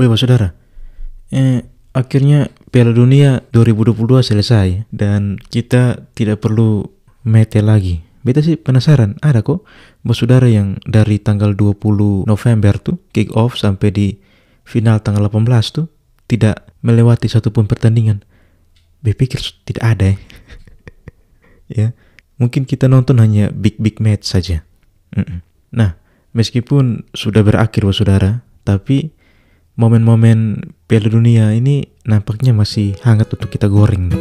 Woi, saudara. Akhirnya Piala Dunia 2022 selesai dan kita tidak perlu mete lagi. Beta sih penasaran, ada kok saudara yang dari tanggal 20 November tuh kick off sampai di final tanggal 18 tuh tidak melewati satupun pertandingan. Beta pikir tidak ada ya. Ya, mungkin kita nonton hanya big match saja. Nah, meskipun sudah berakhir saudara, tapi momen-momen Piala Dunia ini nampaknya masih hangat untuk kita goreng.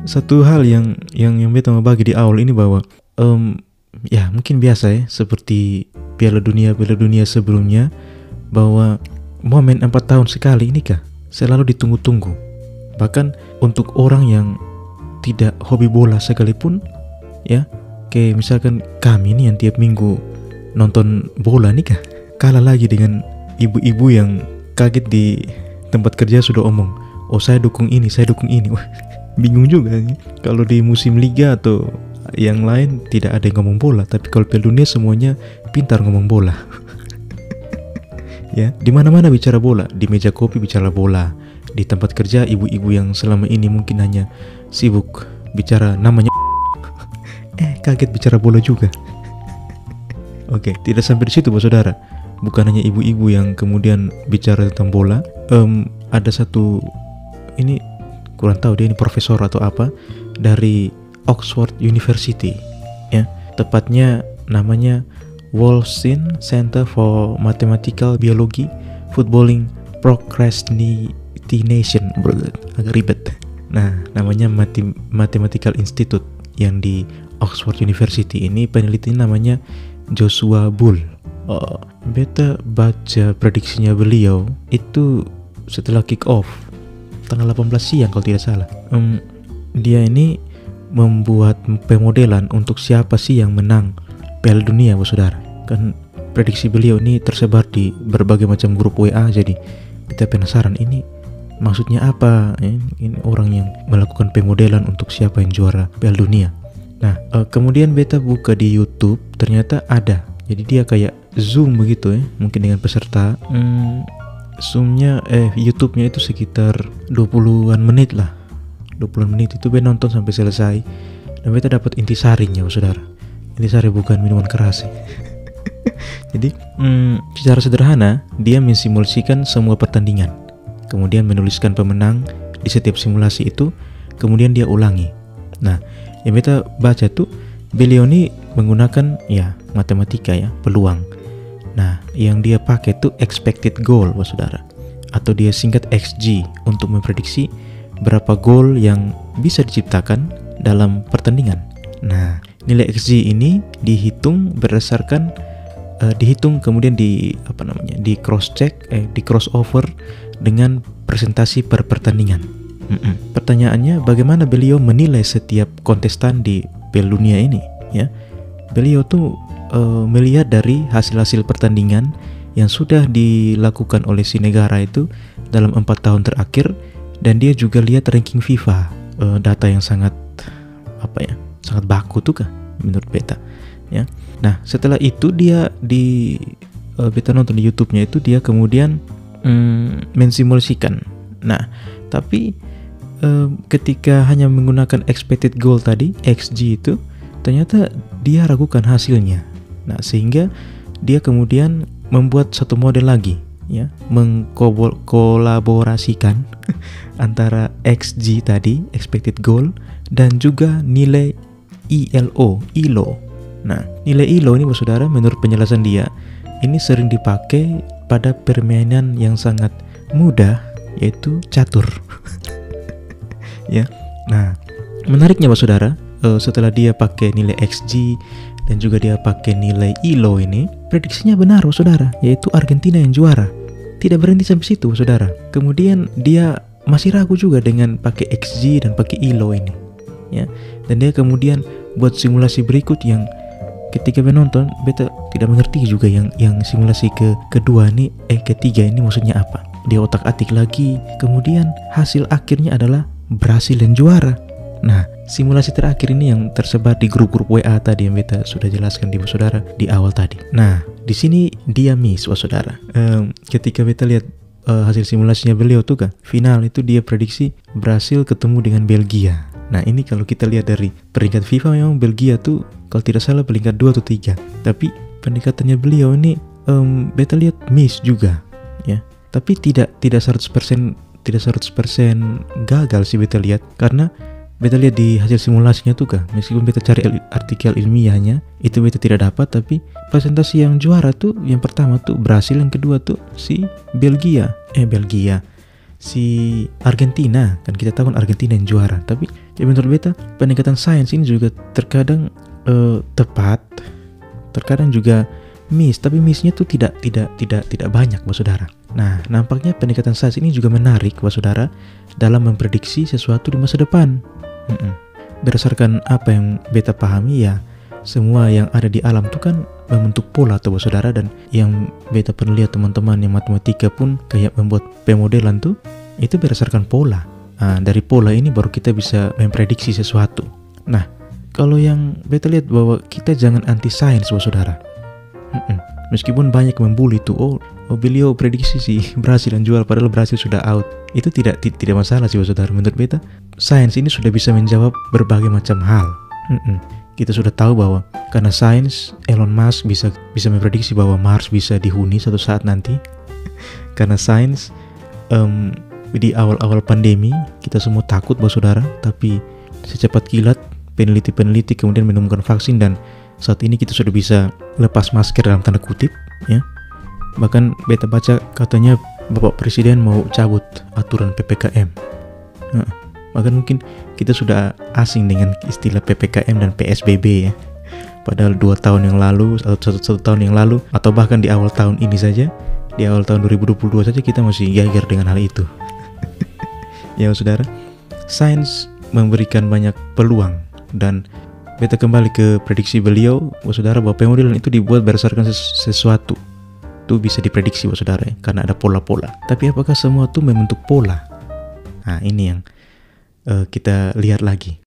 Satu hal yang beta mau bagi di awal ini bahwa ya mungkin biasa ya seperti Piala Dunia sebelumnya, bahwa momen 4 tahun sekali ini kah selalu ditunggu-tunggu. Bahkan untuk orang yang tidak hobi bola sekalipun ya, kayak misalkan kami nih yang tiap minggu nonton bola nih kah, kalah lagi dengan ibu-ibu yang kaget di tempat kerja sudah omong, oh saya dukung ini. Wah, bingung juga nih. Kalau di musim liga atau yang lain tidak ada yang ngomong bola, tapi kalau Piala Dunia semuanya pintar ngomong bola. Ya, di mana-mana bicara bola, di meja kopi bicara bola, di tempat kerja ibu-ibu yang selama ini mungkin hanya sibuk bicara namanya kaget bicara bola juga. Oke, tidak sampai di situ saudara. Bukan hanya ibu-ibu yang kemudian bicara tentang bola. Ada satu, ini kurang tahu dia ini profesor atau apa, dari Oxford University ya, tepatnya namanya Wolfson Center for Mathematical Biology Footballing Procrastination. Agak ribet. Nah, namanya Mathematical Institute yang di Oxford University. Ini penelitinya namanya Joshua Bull. Beta baca prediksinya beliau itu setelah kick off tanggal 18 siang kalau tidak salah. Dia ini membuat pemodelan untuk siapa sih yang menang Piala Dunia saudara. Kan prediksi beliau ini tersebar di berbagai macam grup WA, jadi kita penasaran ini maksudnya apa. Ini orang yang melakukan pemodelan untuk siapa yang juara Piala Dunia. Nah, kemudian beta buka di YouTube, ternyata ada. Jadi dia kayak Zoom begitu ya, mungkin dengan peserta. Zoom-nya YouTube-nya itu sekitar 20-an menit lah. 20-an menit itu beta nonton sampai selesai. Dan beta dapat intisarinya saudara. Intisari bukan minuman keras. Jadi secara sederhana dia mensimulasikan semua pertandingan, kemudian menuliskan pemenang di setiap simulasi itu, kemudian dia ulangi. Nah, yang beta baca tuh beliau ini menggunakan ya matematika ya, peluang. Nah, yang dia pakai tuh expected goal saudara, atau dia singkat XG, untuk memprediksi berapa gol yang bisa diciptakan dalam pertandingan. Nah, nilai XG ini dihitung berdasarkan dihitung kemudian di cross check, di crossover dengan presentasi per pertandingan. Pertanyaannya, bagaimana beliau menilai setiap kontestan di Piala Dunia ini ya? Beliau tuh melihat dari hasil-hasil pertandingan yang sudah dilakukan oleh si negara itu dalam 4 tahun terakhir, dan dia juga lihat ranking FIFA, data yang sangat sangat baku tuh kah menurut beta ya. Nah, setelah itu dia beta nonton di YouTube-nya itu, dia kemudian mensimulasikan. Nah, tapi ketika hanya menggunakan expected goal tadi, XG itu, ternyata dia ragukan hasilnya. Nah, sehingga dia kemudian membuat satu model lagi ya, mengkolaborasikan antara XG tadi, expected goal, dan juga nilai ILO. Nah, nilai ILO ini saudara, menurut penjelasan dia, ini sering dipakai pada permainan yang sangat mudah, yaitu catur. Ya. Nah, menariknya saudara, setelah dia pakai nilai XG dan juga dia pakai nilai ILO ini, prediksinya benar saudara, yaitu Argentina yang juara. Tidak berhenti sampai situ saudara. Kemudian dia masih ragu juga dengan pakai XG dan pakai ILO ini ya. Dan dia kemudian buat simulasi berikut yang ketika menonton beta tidak mengerti juga yang simulasi kedua ini ketiga ini maksudnya apa. Dia otak-atik lagi, kemudian hasil akhirnya adalah Brasil yang juara. Nah, simulasi terakhir ini yang tersebar di grup-grup WA tadi yang beta sudah jelaskan di saudara di awal tadi. Nah, di sini dia miss saudara. Ketika beta lihat hasil simulasinya beliau tuh kan, final itu dia prediksi Brasil ketemu dengan Belgia. Nah, ini kalau kita lihat dari peringkat FIFA memang Belgia tuh kalau tidak salah peringkat 2 atau 3. Tapi pendekatannya beliau ini beta lihat miss juga ya. Tapi tidak 100% gagal sih beta lihat, karena beta lihat di hasil simulasinya tuh kah, meskipun beta cari artikel ilmiahnya itu beta tidak dapat, tapi presentasi yang juara tuh yang pertama tuh Brasil, yang kedua tuh si si Argentina. Kan kita tahu kan Argentina yang juara. Tapi ya menurut beta pendekatan sains ini juga terkadang tepat, terkadang juga miss, tapi missnya tuh tidak banyak saudara. Nah, nampaknya pendekatan sains ini juga menarik saudara dalam memprediksi sesuatu di masa depan. Berdasarkan apa yang beta pahami ya, semua yang ada di alam itu kan membentuk pola tuh saudara, dan yang beta pernah lihat teman-teman yang matematika pun kayak membuat pemodelan tuh itu berdasarkan pola. Nah, dari pola ini baru kita bisa memprediksi sesuatu. Nah, kalau yang beta lihat bahwa kita jangan anti sains saudara. Meskipun banyak membuli tuh, oh beliau prediksi sih Brasil yang jual padahal Brasil sudah out. Itu tidak masalah sih saudara. Menurut beta sains ini sudah bisa menjawab berbagai macam hal. Kita sudah tahu bahwa karena sains Elon Musk bisa memprediksi bahwa Mars bisa dihuni suatu saat nanti. Karena sains di awal-awal pandemi kita semua takut saudara, tapi secepat kilat peneliti kemudian menemukan vaksin, dan saat ini kita sudah bisa lepas masker dalam tanda kutip ya. Bahkan beta baca katanya Bapak Presiden mau cabut aturan PPKM. Bahkan mungkin kita sudah asing dengan istilah PPKM dan PSBB ya. Padahal 2 tahun yang lalu atau 1 tahun yang lalu, atau bahkan di awal tahun ini saja, di awal tahun 2022 saja kita masih geger dengan hal itu. Ya saudara, sains memberikan banyak peluang, dan beta kembali ke prediksi beliau saudara bahwa pemodelan itu dibuat berdasarkan sesuatu itu bisa diprediksi saudara ya, karena ada pola-pola. Tapi apakah semua itu membentuk pola? Nah, ini yang kita lihat lagi.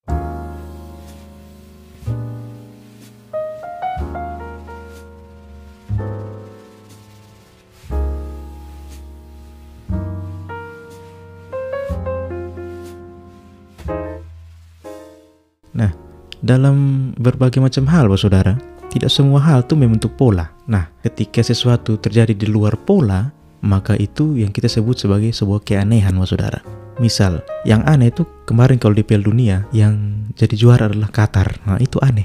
Nah, dalam berbagai macam hal saudara, tidak semua hal itu membentuk pola. Nah, ketika sesuatu terjadi di luar pola, maka itu yang kita sebut sebagai sebuah keanehan saudara. Misal, yang aneh itu kemarin kalau di Piala Dunia yang jadi juara adalah Qatar. Nah, itu aneh.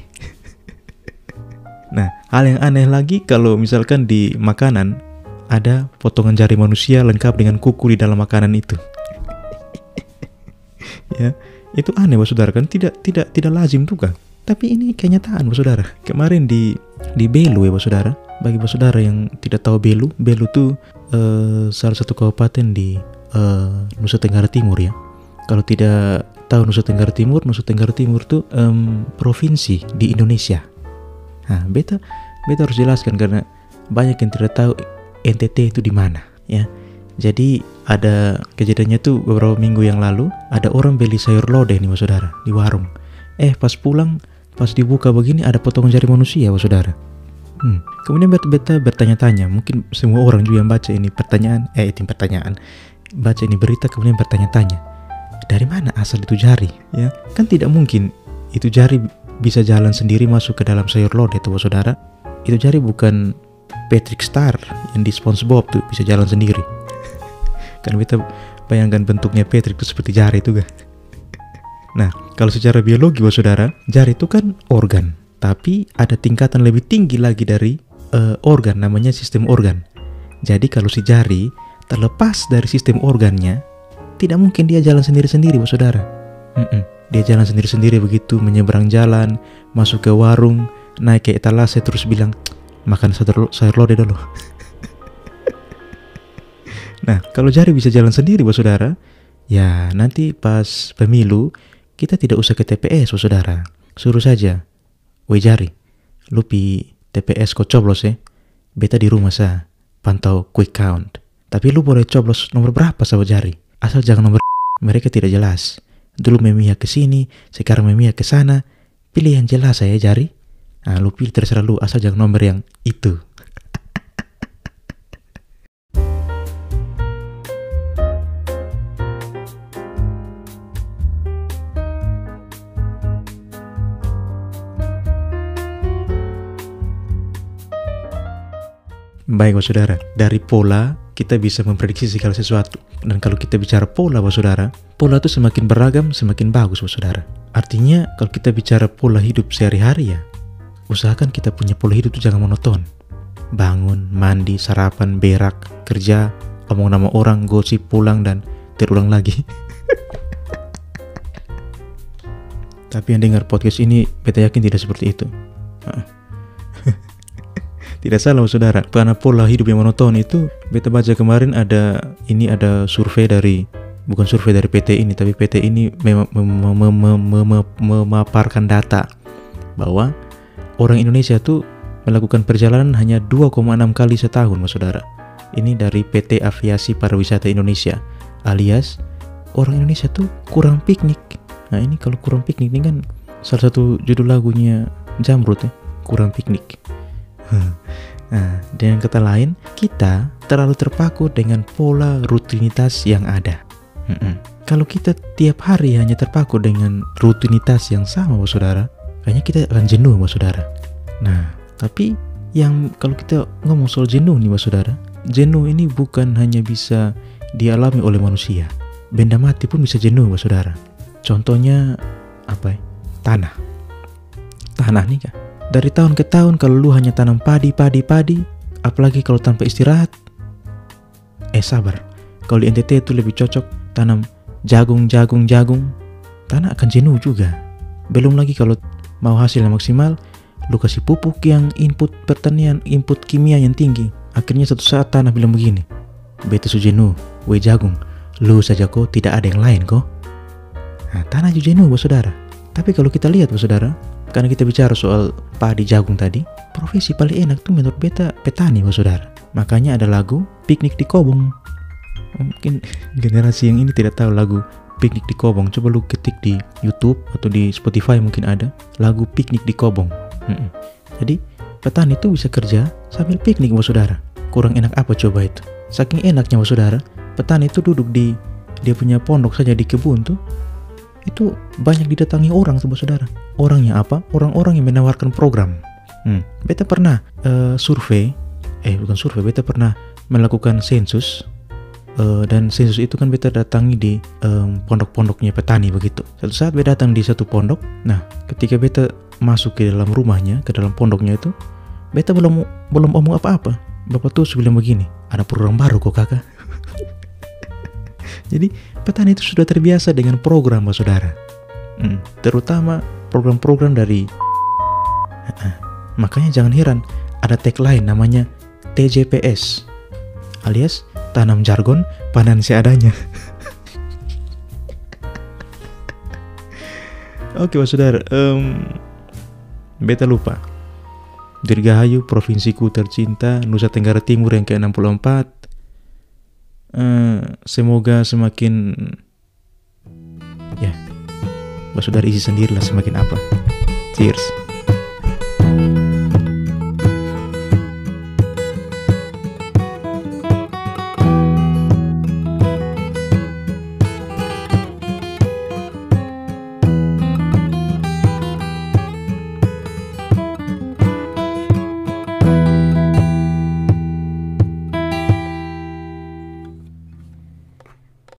Nah, hal yang aneh lagi kalau misalkan di makanan ada potongan jari manusia lengkap dengan kuku di dalam makanan itu. Ya, itu aneh saudara kan, tidak lazim juga. Tapi ini kenyataan saudara. Kemarin di Belu ya saudara. Bagi saudara yang tidak tahu Belu tuh salah satu kabupaten di Nusa Tenggara Timur ya. Kalau tidak tahu Nusa Tenggara Timur tuh provinsi di Indonesia. Nah, beta harus jelaskan karena banyak yang tidak tahu NTT itu di mana ya. Jadi ada kejadiannya tuh beberapa minggu yang lalu, ada orang beli sayur lodeh nih saudara di warung. Pas pulang, pas dibuka begini ada potongan jari manusia saudara. Kemudian beta bertanya-tanya, mungkin semua orang juga yang baca ini pertanyaan, baca ini berita kemudian bertanya-tanya, dari mana asal itu jari? Ya, kan tidak mungkin itu jari bisa jalan sendiri masuk ke dalam sayur lodeh tuh saudara. Itu jari bukan Patrick Star yang di SpongeBob tuh bisa jalan sendiri. Kan kita bayangkan bentuknya Patrick itu seperti jari itu kan. Nah, kalau secara biologi saudara, jari itu kan organ, tapi ada tingkatan lebih tinggi lagi dari organ, namanya sistem organ. Jadi kalau si jari terlepas dari sistem organnya, tidak mungkin dia jalan sendiri-sendiri saudara. Dia jalan sendiri-sendiri begitu, menyeberang jalan, masuk ke warung, naik ke etalase terus bilang, makan sayur lodeh dulu. Nah, kalau jari bisa jalan sendiri saudara, ya nanti pas pemilu kita tidak usah ke TPS saudara. Suruh saja, woi jari, lu pi TPS kau coblos ya, beta di rumah sa pantau quick count. Tapi lu boleh coblos nomor berapa sama jari, asal jangan nomor mereka tidak jelas. Dulu memihak ke sini, sekarang memihak ke sana. Pilih yang jelas ya jari. Nah, lu pilih terserah lu, asal jangan nomor yang itu. Baik, Bapak Saudara, dari pola kita bisa memprediksi segala sesuatu. Dan kalau kita bicara pola, Bapak Saudara, pola itu semakin beragam, semakin bagus, Bapak Saudara. Artinya, kalau kita bicara pola hidup sehari-hari ya, usahakan kita punya pola hidup itu jangan monoton. Bangun, mandi, sarapan, berak, kerja, omong nama orang, gosip, pulang, dan terulang lagi. Tapi yang dengar podcast ini, beta yakin tidak seperti itu. Tidak salah, Saudara. Karena pola hidup yang monoton itu, beta baca kemarin ada survei dari, bukan survei dari PT ini, tapi PT ini memaparkan data bahwa orang Indonesia tuh melakukan perjalanan hanya 2,6 kali setahun, Saudara. Ini dari PT Aviasi Pariwisata Indonesia, alias orang Indonesia tuh kurang piknik. Nah, ini kalau kurang piknik ini kan salah satu judul lagunya Jamrut ya, kurang piknik. Nah, dengan kata lain, kita terlalu terpaku dengan pola rutinitas yang ada. Kalau kita tiap hari hanya terpaku dengan rutinitas yang sama, Bapak Saudara, kayaknya kita akan jenuh, Bapak Saudara. Nah, tapi yang kalau kita ngomong soal jenuh nih, Bapak Saudara, jenuh ini bukan hanya bisa dialami oleh manusia. Benda mati pun bisa jenuh, Bapak Saudara. Contohnya apa ya? Tanah nih kak. Dari tahun ke tahun kalau lu hanya tanam padi, apalagi kalau tanpa istirahat, sabar. Kalau di NTT itu lebih cocok tanam jagung, tanah akan jenuh juga. Belum lagi kalau mau hasil yang maksimal, lu kasih pupuk yang input pertanian, input kimia yang tinggi. Akhirnya suatu saat tanah bilang begini, beta su jenuh, we jagung, lu saja kok, tidak ada yang lain kok. Nah, tanah juga jenuh, Bapak Saudara. Tapi kalau kita lihat, Bapak Saudara, karena kita bicara soal padi jagung tadi, profesi paling enak tuh menurut beta petani, Bapak Saudara. Makanya ada lagu Piknik di Kobong. Mungkin generasi yang ini tidak tahu lagu Piknik di Kobong. Coba lu ketik di YouTube atau di Spotify, mungkin ada lagu Piknik di Kobong. Jadi petani tuh bisa kerja sambil piknik, Bapak Saudara. Kurang enak apa coba itu? Saking enaknya, Bapak Saudara, petani itu duduk di dia punya pondok saja di kebun tuh, itu banyak didatangi orang tuh, Bapak Saudara. Orangnya apa? Orang-orang yang menawarkan program. Beta pernah beta pernah melakukan sensus, dan sensus itu kan beta datangi di pondok-pondoknya petani begitu. Suatu saat beta datang di satu pondok. Nah, ketika beta masuk ke dalam rumahnya, ke dalam pondoknya itu, beta belum omong apa-apa. Bapak tuh bilang begini, ada program baru kok kakak. Jadi petani itu sudah terbiasa dengan program, Bapak Saudara. Terutama program-program dari makanya jangan heran ada tagline namanya TJPS, alias tanam jargon, panen seadanya. Oke, Bapak Saudara, beta lupa. Dirgahayu, provinsiku tercinta, Nusa Tenggara Timur yang ke-64. Semoga semakin ya, Bapak Saudara isi sendirilah semakin apa. Cheers.